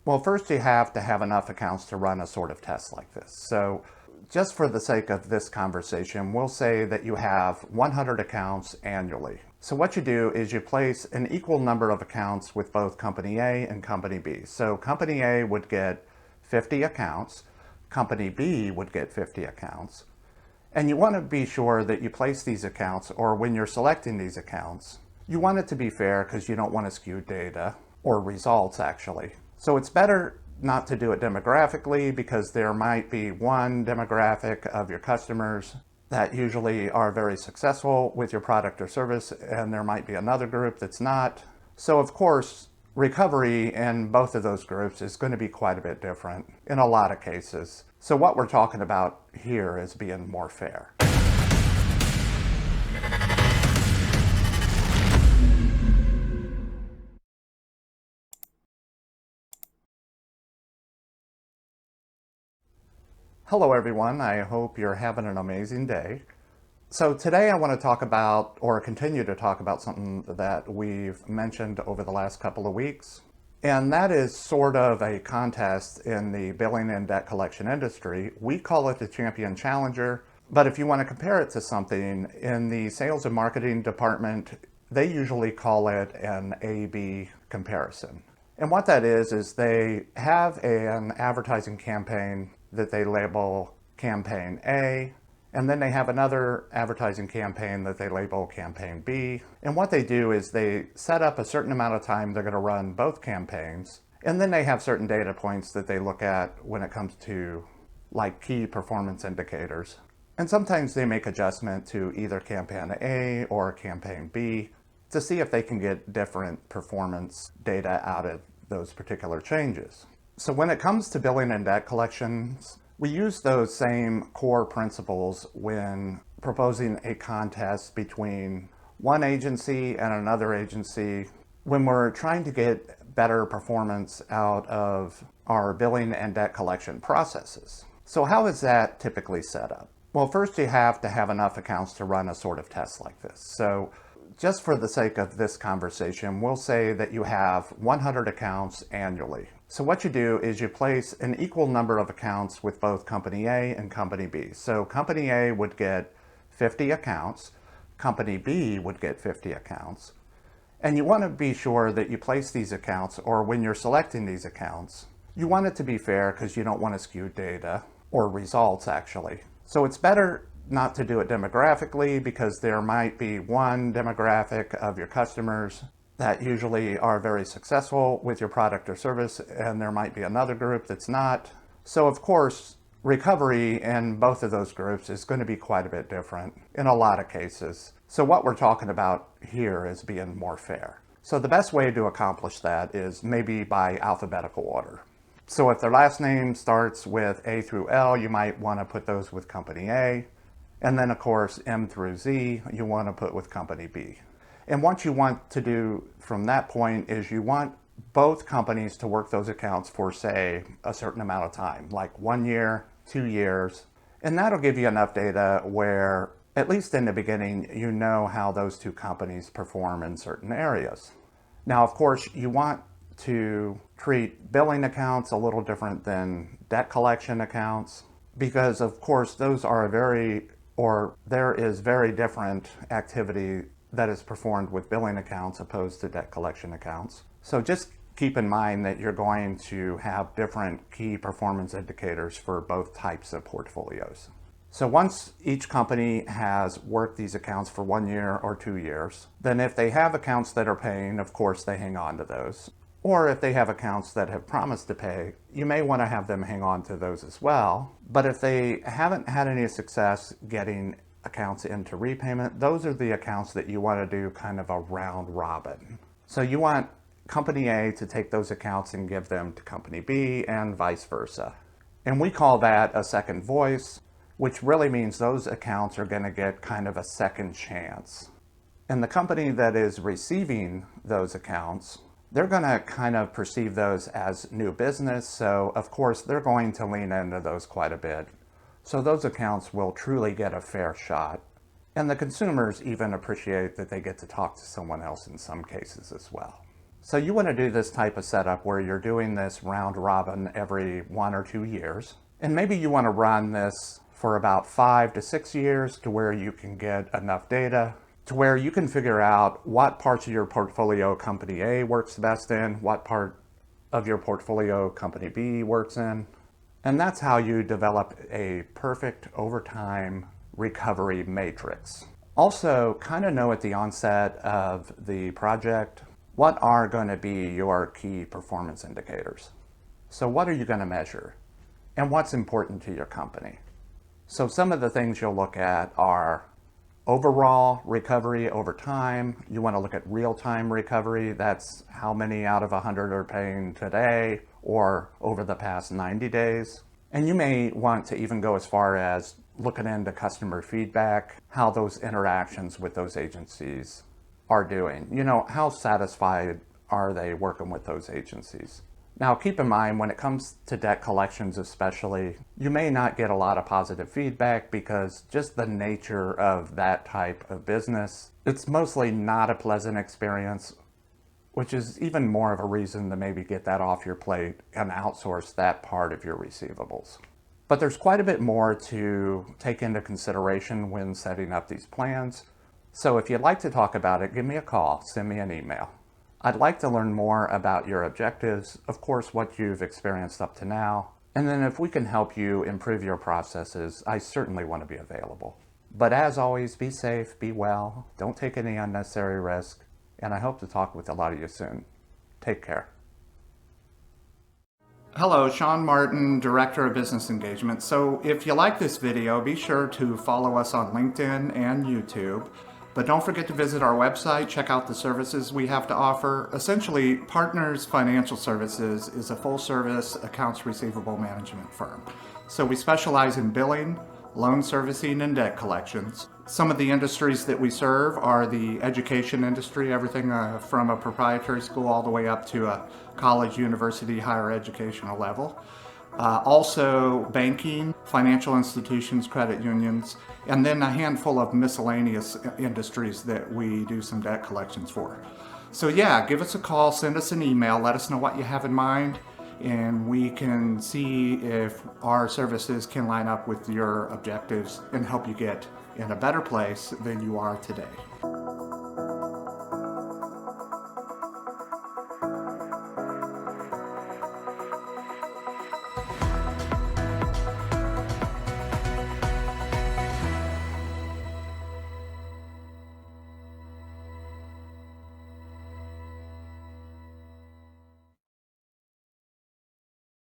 Well, first you have to have enough accounts to run a sort of test like this. So just for the sake of this conversation, we'll say that you have 100 accounts annually. So what you do is you place an equal number of accounts with both company A and company B. So company A would get 50 accounts, company B would get 50 accounts. And you want to be sure that you place these accounts, or when you're selecting these accounts, you want it to be fair because you don't want to skew data or results actually. So it's better not to do it demographically because there might be one demographic of your customers that usually are very successful with your product or service, and there might be another group that's not. So of course, recovery in both of those groups is going to be quite a bit different in a lot of cases. So what we're talking about here is being more fair. Hello everyone, I hope you're having an amazing day. So today I want to talk about, or continue to talk about, something that we've mentioned over the last couple of weeks. And that is sort of a contest in the billing and debt collection industry. We call it the Champion Challenger, but if you want to compare it to something, in the sales and marketing department, they usually call it an A-B comparison. And what that is they have an advertising campaign that they label Campaign A, and then they have another advertising campaign that they label Campaign B. And what they do is they set up a certain amount of time they're going to run both campaigns, and then they have certain data points that they look at when it comes to like key performance indicators. And sometimes they make adjustment to either Campaign A or Campaign B to see if they can get different performance data out of those particular changes. So when it comes to billing and debt collections, we use those same core principles when proposing a contest between one agency and another agency when we're trying to get better performance out of our billing and debt collection processes. So how is that typically set up? Well, first you have to have enough accounts to run a sort of test like this. So just for the sake of this conversation, we'll say that you have 100 accounts annually. So what you do is you place an equal number of accounts with both company A and company B. So company A would get 50 accounts, company B would get 50 accounts. And you want to be sure that you place these accounts, or when you're selecting these accounts, you want it to be fair because you don't want to skew data or results actually. So it's better not to do it demographically because there might be one demographic of your customers that usually are very successful with your product or service, and there might be another group that's not. So of course, recovery in both of those groups is going to be quite a bit different in a lot of cases. So what we're talking about here is being more fair. So the best way to accomplish that is maybe by alphabetical order. So if their last name starts with A through L, you might want to put those with company A. And then of course, M through Z, you want to put with company B. And what you want to do from that point is you want both companies to work those accounts for, say, a certain amount of time, like 1 year, 2 years. And that'll give you enough data where, at least in the beginning, you know how those two companies perform in certain areas. Now, of course, you want to treat billing accounts a little different than debt collection accounts because, of course, those are there is very different activity that is performed with billing accounts opposed to debt collection accounts. So just keep in mind that you're going to have different key performance indicators for both types of portfolios. So once each company has worked these accounts for 1 year or 2 years, then if they have accounts that are paying, of course they hang on to those. Or if they have accounts that have promised to pay, you may want to have them hang on to those as well. But if they haven't had any success getting accounts into repayment, those are the accounts that you want to do kind of a round robin. So you want company A to take those accounts and give them to company B and vice versa. And we call that a second voice, which really means those accounts are going to get kind of a second chance. And the company that is receiving those accounts, they're going to kind of perceive those as new business. So of course, they're going to lean into those quite a bit. So those accounts will truly get a fair shot. And the consumers even appreciate that they get to talk to someone else in some cases as well. So you want to do this type of setup where you're doing this round robin every 1 or 2 years. And maybe you want to run this for about 5 to 6 years to where you can get enough data to where you can figure out what parts of your portfolio company A works the best in, what part of your portfolio company B works in. And that's how you develop a perfect overtime recovery matrix. Also, kind of know at the onset of the project what are going to be your key performance indicators. So what are you going to measure? And what's important to your company? So some of the things you'll look at are overall recovery over time. You want to look at real-time recovery. That's how many out of 100 are paying today or over the past 90 days. And you may want to even go as far as looking into customer feedback, how those interactions with those agencies are doing. You know, how satisfied are they working with those agencies? Now, keep in mind, when it comes to debt collections especially, you may not get a lot of positive feedback because just the nature of that type of business, it's mostly not a pleasant experience, which is even more of a reason to maybe get that off your plate and outsource that part of your receivables. But there's quite a bit more to take into consideration when setting up these plans. So if you'd like to talk about it, give me a call, send me an email. I'd like to learn more about your objectives, of course, what you've experienced up to now, and then if we can help you improve your processes, I certainly want to be available. But as always, be safe, be well, don't take any unnecessary risk, and I hope to talk with a lot of you soon. Take care. Hello, Sean Martin, Director of Business Engagement. So if you like this video, be sure to follow us on LinkedIn and YouTube. But don't forget to visit our website, check out the services we have to offer. Essentially, Partners Financial Services is a full-service accounts receivable management firm. So we specialize in billing, loan servicing, and debt collections. Some of the industries that we serve are the education industry, everything from a proprietary school all the way up to a college, university, higher educational level. Also banking, financial institutions, credit unions, and then a handful of miscellaneous industries that we do some debt collections for. So yeah, give us a call, send us an email, let us know what you have in mind, and we can see if our services can line up with your objectives and help you get in a better place than you are today.